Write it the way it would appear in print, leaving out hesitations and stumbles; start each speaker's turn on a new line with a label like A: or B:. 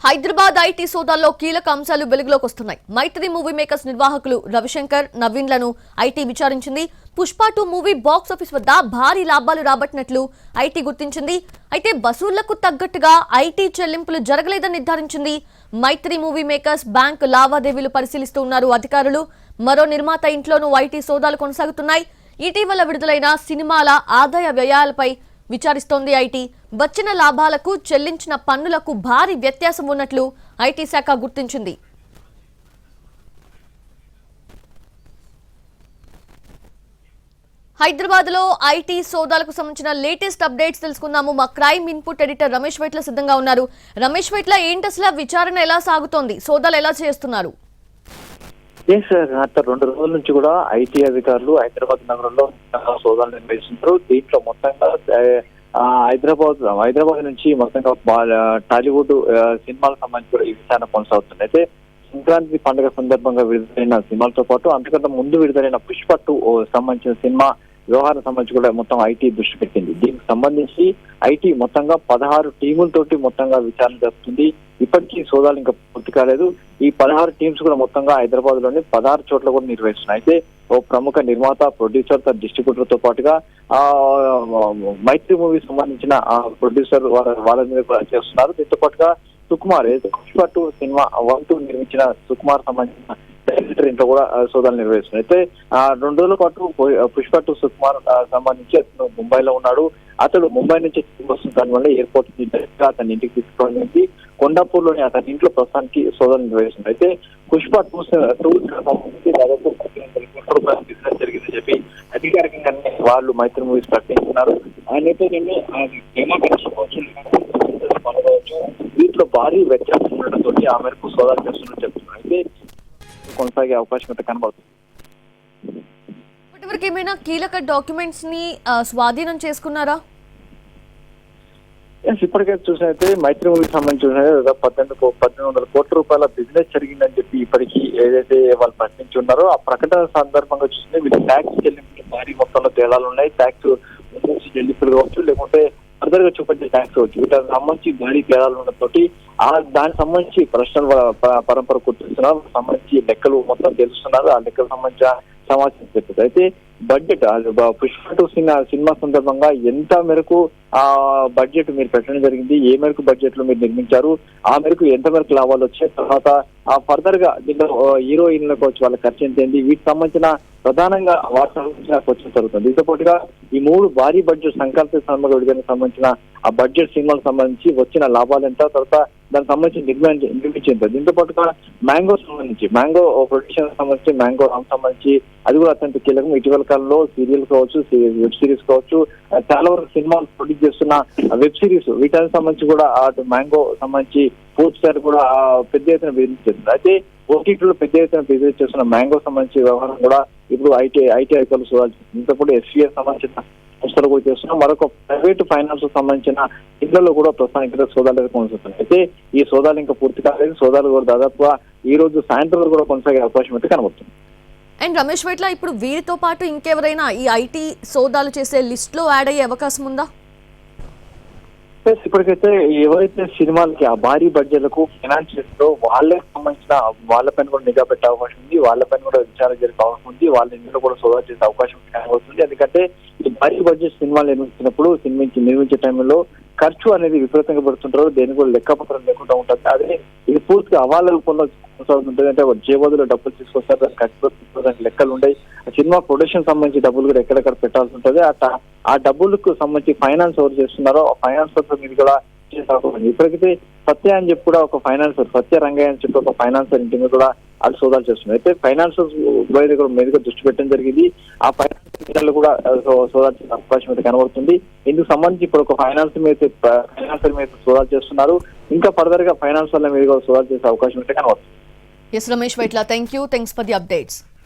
A: Hyderabad IT సోదాల్లో కీలక అంశాలు వెలుగులోకి వస్తున్నాయి. మైత్రి మూవీ మేకర్స్ నిర్వాహకులు రవిశంకర్, నవీన్లను ఐటీ విచారించింది. పుష్ప 2 మూవీ బాక్స్ ఆఫీస్ వద్ద భారీ లాభాలు రాబట్టినట్లు ఐటీ గుర్తించింది. అయితే వసూళ్లకు తగ్గట్టుగా ఐటీ చెల్లింపులు జరగలేదని నిర్ధారించింది. మైత్రి మూవీ మేకర్స్ బ్యాంక్ లావాదేవీలు పరిశీలిస్తూ ఉన్నారు అధికారులు. మరో నిర్మాత ఇంట్లోనూ ఐటీ సోదాలు కొనసాగుతున్నాయి. ఇటీవల విడుదలైన సినిమాల ఆదాయ వ్యయాలపై విచారిస్తోంది ఐటీ. వచ్చిన లాభాలకు చెల్లించిన పన్నులకు భారీ వ్యత్యాసం ఉన్నట్లు ఐటీ శాఖ గుర్తించింది. హైదరాబాద్ లో ఐటీ సోదాలకు సంబంధించిన లేటెస్ట్ అప్డేట్స్ తెలుసుకుందాము. మా crime input editor Ramesh Vaitla సిద్ధంగా ఉన్నారు. రమేష్ వైట్ల, ఏంటి అసలు విచారణ ఎలా సాగుతోంది? సోదాలు ఎలా చేస్తున్నారు?
B: గత 2 రోజుల నుంచి కూడా ఐటీ అధికారులు హైదరాబాద్ నగరంలో సోదాలు నిర్వహిస్తున్నారు. దీంట్లో మొత్తంగా హైదరాబాద్ నుంచి మొత్తంగా టాలీవుడ్ సినిమాలకు సంబంధించి కూడా ఈ విచారణ కొనసాగుతుంది. అయితే సంక్రాంతి పండుగ సందర్భంగా విడుదలైన సినిమాలతో పాటు అంతకంటే ముందు విడుదలైన పుష్ప 2 సంబంధించిన సినిమా వ్యవహారం సంబంధించి కూడా మొత్తం ఐటీ దృష్టి పెట్టింది. దీనికి సంబంధించి ఐటీ మొత్తంగా 16 టీములతోటి మొత్తంగా విచారణ జరుపుతుంది. ఇప్పటికీ సోదాలు ఇంకా పూర్తి కాలేదు. ఈ 16 టీమ్స్ కూడా మొత్తంగా హైదరాబాద్ లోని 16 చోట్ల కూడా నిర్వహిస్తున్నాయి. అయితే ఓ ప్రముఖ నిర్మాత, ప్రొడ్యూసర్, తన డిస్ట్రిబ్యూటర్ తో పాటుగా మైత్రి మూవీ సంబంధించిన ప్రొడ్యూసర్ వాళ్ళ మీద కూడా చేస్తున్నారు. దీంతో పాటుగా సుకుమార్ పుష్ప 2 సినిమా 1, 2 నిర్మించిన సుకుమార్ సంబంధించిన డైరెక్టర్ ఇంట్లో కూడా సోదాలు నిర్వహిస్తున్నారు. అయితే 2 రోజుల పాటు పుష్ప 2 సుకుమార్ సంబంధించి అతను ముంబైలో ఉన్నాడు. అతడు ముంబై నుంచి వస్తున్న దానివల్ల ఎయిర్పోర్ట్ కి డైరెక్ట్ గా అతని ఇంటికి తీసుకోవడానికి కొండాపూర్ లోని అతని ఇంట్లో ప్రస్తుతానికి సోదాలు నిర్వహిస్తున్నారు. అయితే పుష్ప 2 సంబంధించి దాదాపు 1,00,00,000 కోట్ల రూపాయల బిజినెస్ జరిగిందని చెప్పి అధికారికంగా వాళ్ళు మైత్రి మూవీస్ ప్రకటించున్నారు. ఆ నేపథ్యంలో వీటిలో భారీ వ్యత్యాసం ఉండడంతో ఆ మేరకు సోదాలు చేస్తున్నట్టు చెప్తున్నారు. అయితే కొనసాగే అవకాశం అయితే కనబడుతుంది.
A: ఇప్పటివరకు ఏమైనా కీలక డాక్యుమెంట్స్ ని స్వాధీనం చేసుకున్నారా?
B: ఇప్పటికైతే చూసినైతే మైత్రి మూవీకి సంబంధించి 1800 కోట్ల రూపాయల బిజినెస్ జరిగిందని చెప్పి ఇప్పటికీ ఏదైతే వాళ్ళు ప్రకటించి ఉన్నారో ఆ ప్రకటన సందర్భంగా చూస్తే వీళ్ళు ట్యాక్స్ చెల్లింపులు భారీ మొత్తంలో తేడాలు ఉన్నాయి. ట్యాక్స్ చెల్లింపులు కావచ్చు, లేకుంటే ఫర్దర్ గా చూపించే ట్యాక్స్ కావచ్చు, వీటికి సంబంధించి భారీ తేడాలు ఉండటంతో దానికి సంబంధించి ప్రశ్నలు పరంపర గుర్తిస్తున్నారు. సంబంధించి లెక్కలు మొత్తం తెలుస్తున్నారు. ఆ లెక్కలకు సంబంధించిన సమాచారం చెప్తుంది. అయితే బడ్జెట్ పుష్ప 2 సినిమా సందర్భంగా ఎంత మేరకు బడ్జెట్ మీరు పెట్టడం జరిగింది, ఏ మేరకు బడ్జెట్ లో మీరు నిర్మించారు, ఆ మేరకు ఎంత మేరకు లాభాలు వచ్చాయి, తర్వాత ఫర్దర్ గా దీంట్లో హీరోయిన్లకు వచ్చి వాళ్ళ ఖర్చు ఎంత అయింది, వీటికి సంబంధించిన ప్రధానంగా వాటి సంబంధించిన క్వశ్చన్ జరుగుతుంది. దీంతో పాటుగా ఈ 3 భారీ బడ్జెట్ సంక్రాంతి సినిమా విడుదలకు సంబంధించిన ఆ బడ్జెట్ సినిమాలకు సంబంధించి వచ్చిన లాభాలు ఎంత, తర్వాత దానికి సంబంధించి నిర్మించేంత. దీంతో పాటుగా మ్యాంగో ప్రొడక్షన్ సంబంధించి మ్యాంగో రామ్ సంబంధించి అది కూడా అత్యంత కీలకం. ఇటీవల కాలంలో సీరియల్ కావచ్చు, వెబ్ సిరీస్ కావచ్చు, చాలా వరకు సినిమాలు ప్రొడ్యూస్ చేస్తున్న వెబ్ సిరీస్ వీటికి సంబంధించి కూడా అటు మ్యాంగో సంబంధించి పూర్తి సార్ కూడా పెద్ద ఎత్తున బిజినెస్ చేస్తుంది. అయితే ఓటీటీలో పెద్ద ఎత్తున బిజినెస్ చేస్తున్న మ్యాంగో సంబంధించి వ్యవహారం కూడా ఇప్పుడు ఐటీ అధికారులు సోదాలు చేస్తుంది. ఇంతప్పుడు ఎస్వీఎస్ సంబంధించిన సంస్థలు కూడా చేస్తున్నాం. మరొక ప్రైవేట్ ఫైనాన్స్ సంబంధించిన ఇళ్లలో కూడా ప్రస్తుతానికి సోదాలు కొనసాగుతున్నాయి. అయితే ఈ సోదాలు ఇంకా పూర్తి కాలేదు. సోదాలు కూడా దాదాపుగా ఈ రోజు సాయంత్రం వరకు కూడా కొనసాగే అవకాశం అయితే కనబడుతుంది.
A: అండ్ రమేష్ వైట్ల, ఇప్పుడు వీరితో పాటు ఇంకెవరైనా ఈ ఐటీ సోదాలు చేసే లిస్ట్ లో యాడ్ అయ్యే అవకాశం ఉందా?
B: ఇప్పటికైతే ఎవరైతే సినిమాలకి ఆ భారీ బడ్జెట్లకు ఫైనాన్స్ చేస్తారో వాళ్ళకి సంబంధించిన వాళ్ళపైన కూడా నిఘా పెట్టే అవకాశం ఉంది. వాళ్ళపైన కూడా విచారణ జరిగే అవకాశం ఉంది. వాళ్ళ ఇంట్లో కూడా సోదా చేసే అవకాశం కనబడుతుంది. ఎందుకంటే ఈ భారీ బడ్జెట్ సినిమాలు నిర్మించినప్పుడు నిర్మించే టైంలో ఖర్చు అనేది విపరీతంగా పెడుతుంటారు. దేనికి కూడా లెక్కపత్రం లేకుండా ఉంటుంది. అదే ఇది పూర్తిగా అవాళ్ళ రూపంలో కొనసాగుతుంటుంది. అంటే జేబులో డబ్బులు తీసుకొస్తారు, దానికి ఖర్చు తీసుకోవడానికి లెక్కలు ఉంటాయి. సినిమా ప్రొడక్షన్ సంబంధించి డబ్బులు కూడా ఎక్కడెక్కడ పెట్టాల్సి ఉంటుంది. ఆ డబ్బులకు సంబంధించి ఫైనాన్స్ ఎవరు చేస్తున్నారో ఆ ఫైనాన్స్ మీద కూడా చేసాలి. ఇప్పటికైతే సత్య అని చెప్పి కూడా ఒక ఫైనాన్సర్, సత్య రంగయ్య అని చెప్పి ఒక ఫైనాన్సర్ ఇంటి మీద కూడా అది సోదాలు చేస్తున్నారు. అయితే ఫైనాన్సర్స్ మీద దృష్టి పెట్టడం జరిగింది. ఆ ఫైనాన్స్ కూడా సోదాలు చేసే అవకాశం అయితే కనబడుతుంది. ఇందుకు సంబంధించి ఇప్పుడు ఒక ఫైనాన్సర్ మీద సోదాలు చేస్తున్నారు. ఇంకా ఫర్దర్ గా ఫైనాన్సర్ల మీద కూడా సోదాలు చేసే అవకాశం అయితే కనబడుతుంది.
A: S Ramesh Vytla, thanks for the updates.